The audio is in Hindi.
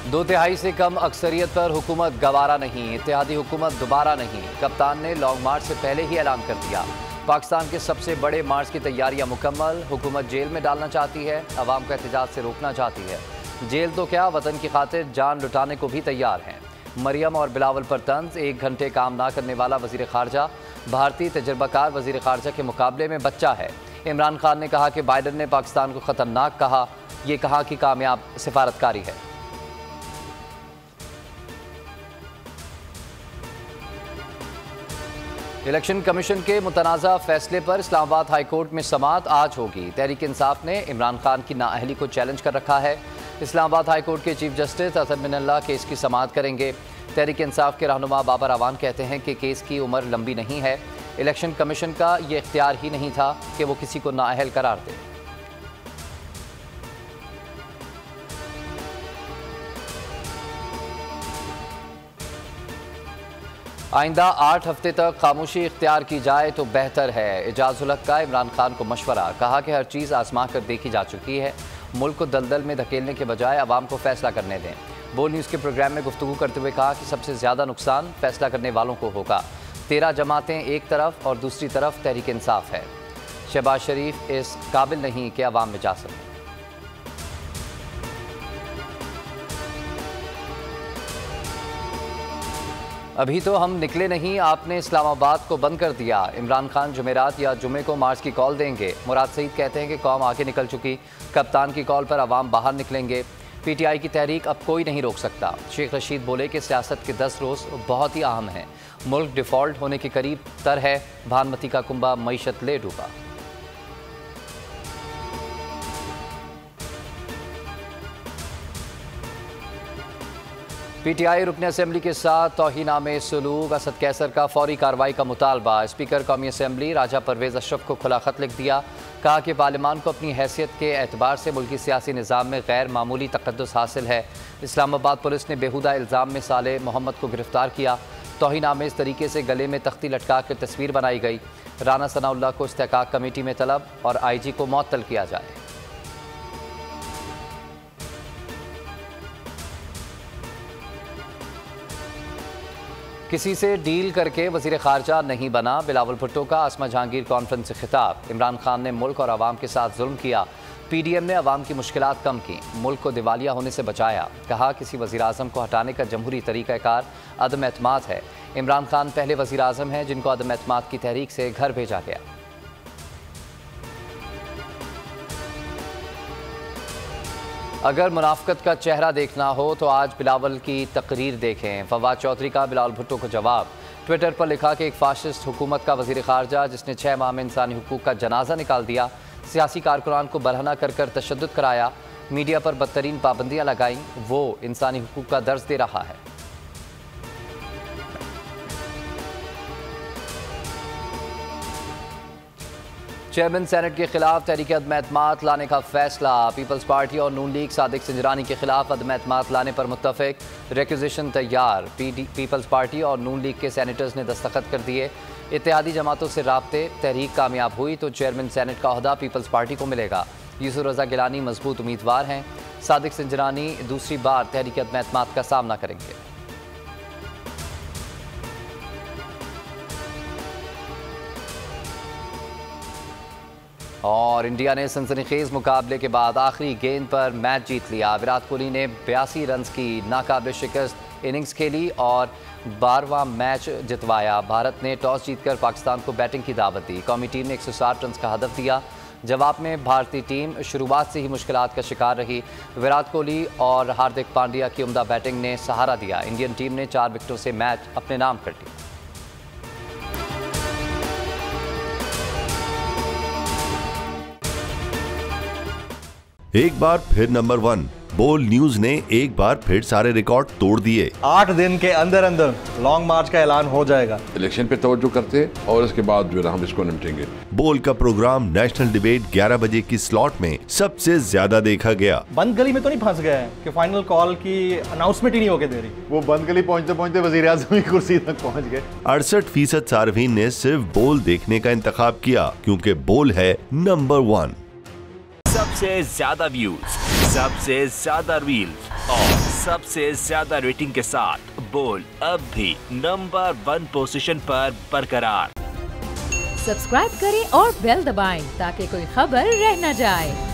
2/3 से कम अक्सरियत पर हुकूमत गवारा नहीं, इत्तेहादी हुकूमत दोबारा नहीं। कप्तान ने लॉन्ग मार्च से पहले ही ऐलान कर दिया। पाकिस्तान के सबसे बड़े मार्च की तैयारियां मुकम्मल। हुकूमत जेल में डालना चाहती है, अवाम को एहतजाज से रोकना चाहती है। जेल तो क्या, वतन की खातिर जान लुटाने को भी तैयार हैं। मरियम और बिलावल पर तंज, 1 घंटे काम ना करने वाला वजीर खारजा भारतीय तजर्बाकार वजीर खारजा के मुकाबले में बच्चा है। इमरान खान ने कहा कि बाइडन ने पाकिस्तान को खतरनाक कहा, यह कहा कि कामयाब सिफारतकारी है। इलेक्शन कमीशन के मुतनाज़ा फैसले पर इस्लामाबाद हाई कोर्ट में समाअत आज होगी। तहरीक इंसाफ ने इमरान खान की नाअहली को चैलेंज कर रखा है। इस्लामाबाद हाई कोर्ट के chief justice Asad Minallah case की समाअत करेंगे। तहरीक इंसाफ के रहनुमा बाबर अवान कहते हैं कि केस की उम्र लंबी नहीं है। इलेक्शन कमीशन का ये इख्तियार ही नहीं था कि वो किसी को नाअहल करार दे। आइंदा 8 हफ्ते तक खामोशी इख्तियार की जाए तो बेहतर है। एजाजुल हक का इमरान खान को मशवरा, कहा कि हर चीज़ आजमा कर देखी जा चुकी है। मुल्क को दलदल में धकेलने के बजाय अवाम को फैसला करने दें। बोल न्यूज़ के प्रोग्राम में गुफ्तगू करते हुए कहा कि सबसे ज़्यादा नुकसान फैसला करने वालों को होगा। 13 जमातें एक तरफ और दूसरी तरफ तहरीक इंसाफ है। शहबाज शरीफ इस काबिल नहीं कि अवाम में जा सकें। अभी तो हम निकले नहीं, आपने इस्लामाबाद को बंद कर दिया। इमरान खान जुमेरात या जुमे को मार्च की कॉल देंगे। मुराद सईद कहते हैं कि कौम आगे निकल चुकी, कप्तान की कॉल पर अवाम बाहर निकलेंगे। पीटीआई की तहरीक अब कोई नहीं रोक सकता। शेख रशीद बोले कि सियासत के 10 रोज़ बहुत ही अहम हैं। मुल्क डिफ़ॉल्ट होने के करीब तर है। भानमती का कुंबा मईशत ले डूबा। पीटीआई रुकन असेंबली के साथ तौहीन-आमेज़ सलूक, असद कैसर का फौरी कार्रवाई का मुतालबा। स्पीकर कौमी असेंबली राजा परवेज़ अशरफ को खुला खत लिख दिया। कहा कि पार्लियामान को अपनी हैसियत के एतबार से मुल्की सियासी निज़ाम में गैर मामूली तक़द्दुस हासिल है। इस्लामाबाद पुलिस ने बेहुदा इल्ज़ाम में साले मोहम्मद को गिरफ्तार किया। तौहीन-आमेज़ तरीके से गले में तख्ती लटका कर तस्वीर बनाई गई। राना सनाउल्लाह को इस्तेहक़ाक़ कमेटी में तलब और IG को मुअत्तल किया जाए। किसी से डील करके वज़ीर ख़ारजा नहीं बना। बिलावल भुट्टो का आसमा जहांगीर कॉन्फ्रेंस से खिताब। इमरान खान ने मुल्क और आवाम के साथ जुल्म किया। PDM ने आवाम की मुश्किलात कम की, मुल्क को दिवालिया होने से बचाया। कहा किसी वज़ीर आज़म को हटाने का जमहूरी तरीक़ाकार अदम एतमाद है। इमरान खान पहले वज़ीर आज़म हैं जिनको अदम एतमाद की तहरीक से घर भेजा गया। अगर मुनाफ़कत का चेहरा देखना हो तो आज बिलावल की तकरीर देखें। फवाद चौधरी का बिलावल भुट्टो को जवाब। ट्विटर पर लिखा कि एक फाशिस्ट हुकूमत का वज़ीर ख़ारजा जिसने 6 माह में इंसानी हुकूक का जनाजा निकाल दिया, सियासी कारकुनान को बरहना कर कर तशद्दुद कराया, मीडिया पर बदतरीन पाबंदियाँ लगाईं, वो इंसानी हुकूक का दर्ज दे रहा है। चेयरमैन सेनेट के खिलाफ तहरीक अदम एतमाद लाने का फैसला। पीपल्स पार्टी और नून लीग सादिक सिंजरानी के खिलाफ अदम एतमाद लाने पर मुत्तफिक। रिक्विजिशन तैयार। पीपल्स पार्टी और नून लीग के सेनेटर्स ने दस्तखत कर दिए। इत्तेहादी जमातों से राब्ते। तहरीक कामयाब हुई तो चेयरमैन सेनेट का ओहदा पीपल्स पार्टी को मिलेगा। यूसुफ रज़ा गिलानी मजबूत उम्मीदवार हैं। सादिक सिंजरानी दूसरी बार तहरीक अदम एतमाद का सामना करेंगे। और इंडिया ने सनसनीखेज मुकाबले के बाद आखिरी गेंद पर मैच जीत लिया। विराट कोहली ने 82 रन की नाकाबिल शिकस्त इनिंग्स खेली और 12वां मैच जितवाया। भारत ने टॉस जीतकर पाकिस्तान को बैटिंग की दावत दी। कौमी टीम ने 160 रन का हदफ दिया। जवाब में भारतीय टीम शुरुआत से ही मुश्किलात का शिकार रही। विराट कोहली और हार्दिक पांड्या की उम्दा बैटिंग ने सहारा दिया। इंडियन टीम ने 4 विकेटों से मैच अपने नाम कर लिया। एक बार फिर नंबर 1 बोल न्यूज ने एक बार फिर सारे रिकॉर्ड तोड़ दिए। 8 दिन के अंदर अंदर लॉन्ग मार्च का ऐलान हो जाएगा। इलेक्शन पे तवज्जो करते और इसके बाद जो है हम इसको निपटेंगे। बोल का प्रोग्राम नेशनल डिबेट 11 बजे की स्लॉट में सबसे ज्यादा देखा गया। बंद गली में तो नहीं फंस गया है कि फाइनल कॉल की अनाउंसमेंट ही नहीं होके दे रही। वो बंद गली पहुंचते पहुंचते वजीर आज़म की कुर्सी तक पहुंच गए। 68% सार्फिन ने सिर्फ बोल देखने का इंतखाब किया क्योंकि बोल है नंबर 1। सबसे ज्यादा व्यूज, सबसे ज्यादा रील्स और सबसे ज्यादा रेटिंग के साथ बोल अब भी नंबर 1 पोजीशन पर बरकरार। सब्सक्राइब करें और बेल दबाएं ताकि कोई खबर रह न जाए।